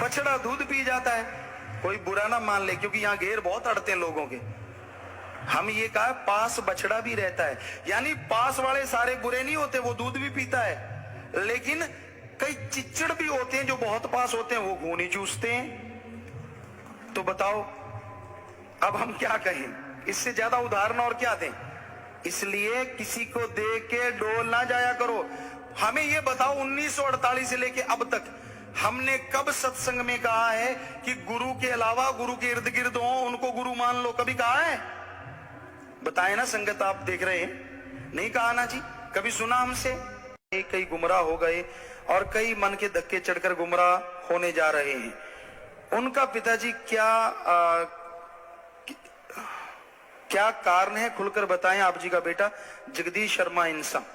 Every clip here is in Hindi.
बछड़ा दूध पी जाता है, कोई बुरा ना मान ले, क्योंकि यहाँ घेर बहुत अड़ते हैं लोगों के। हम ये कहा पास बछड़ा भी रहता है, यानी पास वाले सारे बुरे नहीं होते, वो दूध भी पीता है। लेकिन कई चिच्चड़ भी होते हैं जो बहुत पास होते हैं, वो खून ही चूसते हैं। तो बताओ अब हम क्या कहें, इससे ज्यादा उदाहरण और क्या दें। इसलिए किसी को देख के डोल ना जाया करो। हमें ये बताओ 1948 से लेके अब तक हमने कब सत्संग में कहा है कि गुरु के अलावा गुरु के इर्द गिर्द हो उनको गुरु मान लो? कभी कहा है? बताए ना संगत, आप देख रहे हैं, नहीं कहा ना जी। कभी सुना हमसे? कई गुमराह हो गए और कई मन के धक्के चढ़कर गुमराह होने जा रहे हैं। उनका पिताजी क्या कारण है, खुलकर बताएं। आप जी का बेटा जगदीश शर्मा इंसान।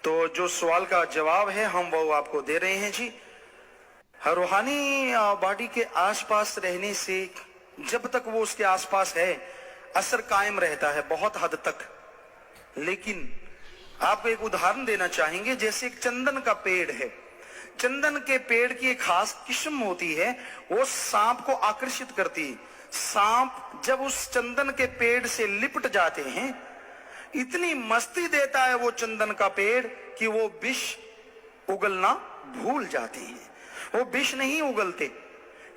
तो जो सवाल का जवाब है हम वो आपको दे रहे हैं जी। रूहानी बॉडी के आसपास रहने से जब तक वो उसके आसपास है असर कायम रहता है बहुत हद तक। लेकिन आपको एक उदाहरण देना चाहेंगे, जैसे एक चंदन का पेड़ है। चंदन के पेड़ की एक खास किस्म होती है, वो सांप को आकर्षित करती है। सांप जब उस चंदन के पेड़ से लिपट जाते हैं, इतनी मस्ती देता है वो चंदन का पेड़ कि वो विष उगलना भूल जाते हैं। वो विष नहीं उगलते,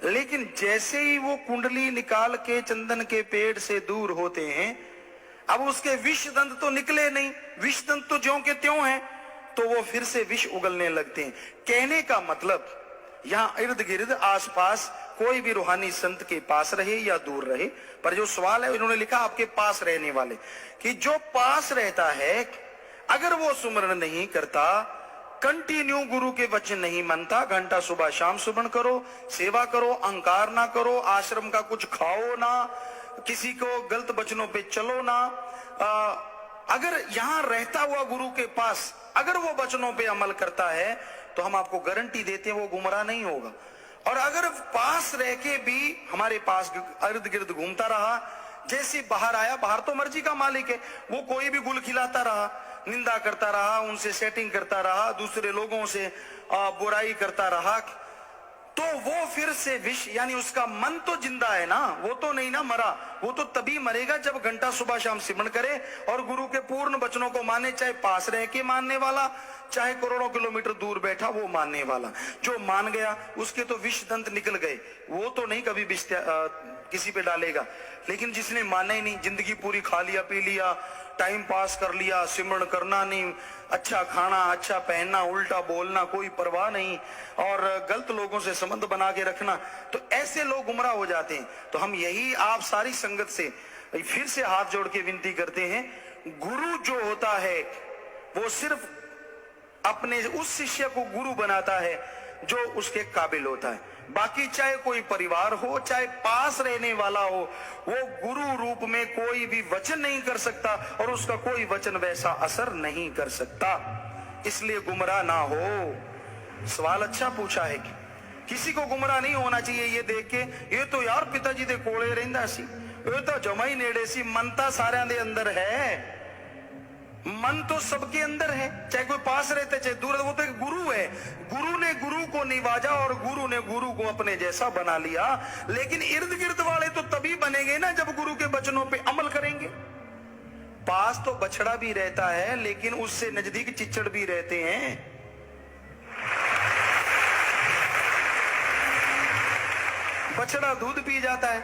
लेकिन जैसे ही वो कुंडली निकाल के चंदन के पेड़ से दूर होते हैं, अब उसके विष दंत तो निकले नहीं, विष दंत तो ज्यों के त्यों हैं, तो वो फिर से विष उगलने लगते हैं। कहने का मतलब यहां इर्द गिर्द आसपास कोई भी रूहानी संत के पास रहे या दूर रहे, पर जो सवाल है इन्होंने लिखा आपके पास रहने वाले, कि जो पास रहता है अगर वो सुमरण नहीं करता, कंटिन्यू गुरु के वचन नहीं मानता, घंटा सुबह शाम सुमरण करो, सेवा करो, अहंकार ना करो, आश्रम का कुछ खाओ ना, किसी को गलत वचनों पे चलो ना, अगर यहां रहता हुआ गुरु के पास अगर वो वचनों पे अमल करता है तो हम आपको गारंटी देते हैं वो गुमराह नहीं होगा। और अगर पास रह के भी हमारे पास इर्द गिर्द घूमता रहा, जैसे बाहर आया, बाहर तो मर्जी का मालिक है, वो कोई भी गुल खिलाता रहा, निंदा करता रहा, उनसे सेटिंग करता रहा, दूसरे लोगों से बुराई करता रहा, तो वो फिर से विष, यानी उसका मन तो जिंदा है ना, वो तो नहीं ना मरा, वो तो तभी मरेगा जब घंटा सुबह शाम सिमरण करे और गुरु के पूर्ण वचनों को माने, चाहे पास रह के मानने वाला, चाहे करोड़ों किलोमीटर दूर बैठा वो मानने वाला। जो मान गया उसके तो विष दंत निकल गए, वो तो नहीं कभी विष किसी पे डालेगा। लेकिन जिसने माना ही नहीं, जिंदगी पूरी खा लिया पी लिया, टाइम पास कर लिया, सिमरण करना नहीं, अच्छा खाना अच्छा पहनना, उल्टा बोलना, कोई परवाह नहीं, और गलत लोगों से संबंध बना के रखना, तो ऐसे लोग गुमराह हो जाते हैं। तो हम यही आप सारी संगत से फिर से हाथ जोड़ के विनती करते हैं, गुरु जो होता है वो सिर्फ अपने उस शिष्य को गुरु बनाता है जो उसके काबिल होता है। बाकी चाहे कोई परिवार हो, चाहे पास रहने वाला हो, वो गुरु रूप में कोई भी वचन नहीं कर सकता और उसका कोई वचन वैसा असर नहीं कर सकता। इसलिए गुमराह ना हो। सवाल अच्छा पूछा है कि किसी को गुमराह नहीं होना चाहिए ये देख के, ये तो यार पिताजी दे कोले रहिंदा सी, ये तो जमा ही नेड़े सी, मनता सारियां दे अंदर है, मन तो सबके अंदर है, चाहे कोई पास रहते चाहे दूर, वो तो एक गुरु है। गुरु ने गुरु को निवाजा और गुरु ने गुरु को अपने जैसा बना लिया। लेकिन इर्द गिर्द वाले तो तभी बनेंगे ना जब गुरु के वचनों पे अमल करेंगे। पास तो बछड़ा भी रहता है लेकिन उससे नजदीक चिच्चड़ भी रहते हैं। बछड़ा दूध पी जाता है,